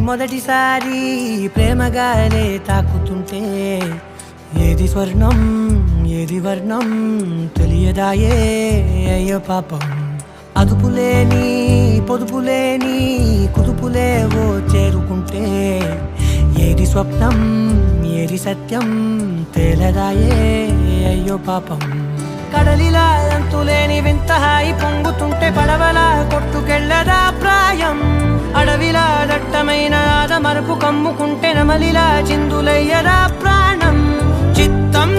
మొదటిసారి ప్రేమగాలే తాకుతుంటే ఏది స్వర్ణం ఏది వర్ణం తెలియదాయే అయ్యో పాపం అదుపులేని పొదుపులేని కుదుపులేవో చేరుకుంటే ఏది స్వప్నం ఏది సత్యం తేలదాయే అయ్యో పాపం కడలిలా అంతులేని వింత హాయి పొంగుతుంటే పడవలా కొట్టుకెళ్ళదా ప్రాయం అడవిలా దట్టమైన ఆద మరుపు కమ్ముకుంటే నమలిలా చిందులయ్యదా ప్రాణం చిత్తం